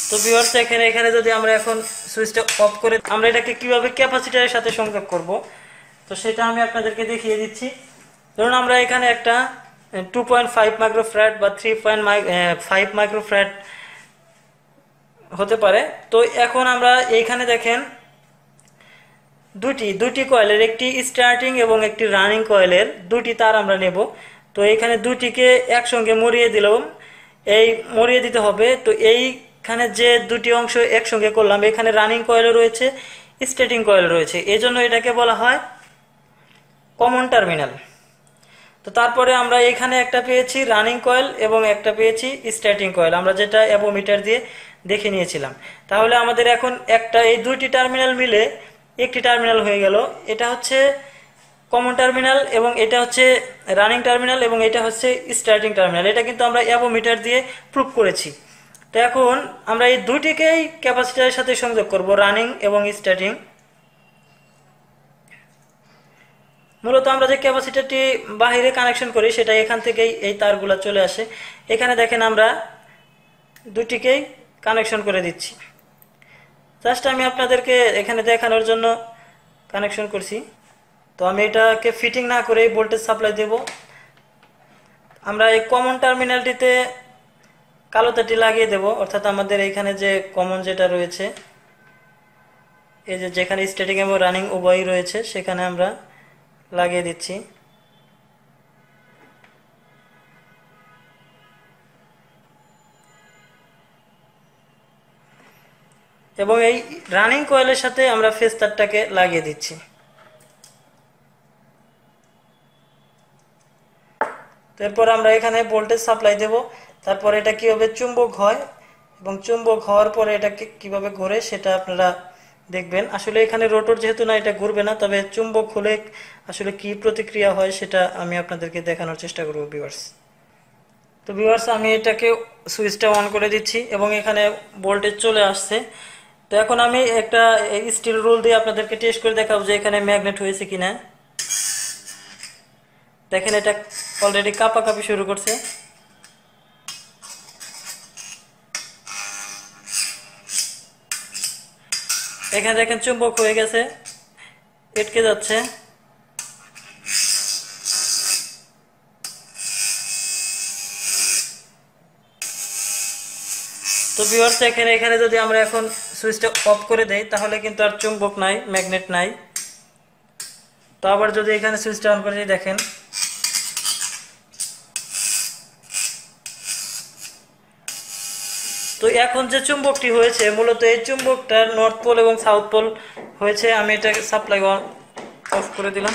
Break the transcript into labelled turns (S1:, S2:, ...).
S1: তো ভিউয়ার্স এখানে যদি আমরা এখন সুইচটা অফ করে আমরা এটাকে কিভাবে ক্যাপাসিটরের সাথে সংযোগ করব, তো সেটা আমি আপনাদেরকে দেখিয়ে দিচ্ছি। ধরুন আমরা এখানে একটা 2.5 মাইক্রোফ্যারাড বা 3.5 মাইক্রোফ্যারাড হতে পারে। তো এখন আমরা এইখানে দেখেন দুটি কয়েলের, একটি স্টার্টিং এবং একটি রানিং কয়েলের দুটি তার আমরা নেব। তো এখানে দুটিকে একসঙ্গে মরিয়ে দিলাম, মরিয়ে দিতে হবে। তো এইখানে যে দুটি অংশ একসঙ্গে করলাম, এখানে রানিং কয়েলও রয়েছে, স্টার্টিং কয়েল রয়েছে, এই জন্য এটাকে বলা হয় কমন টার্মিনাল। তো তারপরে আমরা এখানে একটা পেয়েছি রানিং কয়েল এবং একটা পেয়েছি স্টার্টিং কয়েল, আমরা যেটা অ্যাবোমিটার দিয়ে দেখে নিয়েছিলাম। তাহলে আমাদের এখন এই দুইটি টার্মিনাল মিলে একটি টার্মিনাল হয়ে গেল। এটা হচ্ছে কমন টার্মিনাল এবং এটা হচ্ছে রানিং টার্মিনাল এবং এটা হচ্ছে স্টার্টিং টার্মিনাল। এটা কিন্তু আমরা অ্যাবোমিটার দিয়ে প্রুভ করেছি। তো এখন আমরা এই দুটিকেই ক্যাপাসিটরের সাথে সংযোগ করব, রানিং এবং স্টার্টিং। মূলত আমরা যে ক্যাপাসিটরটি বাহিরে কানেকশন করি সেটা এখান থেকেই এই তারগুলো চলে আসে। এখানে দেখেন আমরা দুটিকেই কানেকশন করে দিচ্ছি। জাস্ট আমি আপনাদেরকে এখানে দেখানোর জন্য কানেকশন করছি। তো আমি এটাকে ফিটিং না করে ভোল্টেজ সাপ্লাই দেব। আমরা এই কমন টার্মিনালটিতে কালো তারটি লাগিয়ে দেব, অর্থাৎ আমাদের এখানে যে কমন যেটা রয়েছে, এই যেখানে স্ট্যাটিক এবং রানিং উভয়ই রয়েছে, সেখানে আমরা লাগিয়ে দিচ্ছি। এবং এই রানিং কয়েলের সাথে আমরা ফেজ তারটাকে লাগিয়ে দিচ্ছি। এরপর আমরা এখানে ভোল্টেজ সাপ্লাই দেব। তারপর এটা কিভাবে চুম্বক হয় এবং চুম্বক হওয়ার পরে এটা কিভাবে ঘুরে সেটা আপনারা দেখবেন। আসলে এখানে রোটর যেহেতু না, এটা ঘুরবে না, তবে চুম্বক হলে আসলে কি প্রতিক্রিয়া হয় সেটা আমি আপনাদেরকে দেখানোর চেষ্টা করব ভিউয়ার্স। তো ভিউয়ার্স আমি এটাকে সুইচটা অন করে দিচ্ছি এবং এখানে ভোল্টেজ চলে আসছে। তো এখন আমি একটা স্টিল রুল দিয়ে আপনাদেরকে টেস্ট করে দেখাবো যে এখানে ম্যাগনেট হয়েছে কিনা। দেখেন এটা অলরেডি কাঁপাকাঁপি শুরু করছে। এখানে দেখেন চুম্বক হয়ে গেছে, এটকে যাচ্ছে। তো ভিউয়ার্স এখানে যদি আমরা এখন সুইচটা অফ করে দেই তাহলে কিন্তু আর চুম্বক নাই, ম্যাগনেট নাই। তো আবার যদি এখানে সুইচটা অন করে দিই, দেখেন তো এখন যে চুম্বকটি হয়েছে মূলত এই চুম্বকটার নর্থ পোল এবং সাউথ পোল হয়েছে। আমি এটাকে সাপ্লাই অফ করে দিলাম।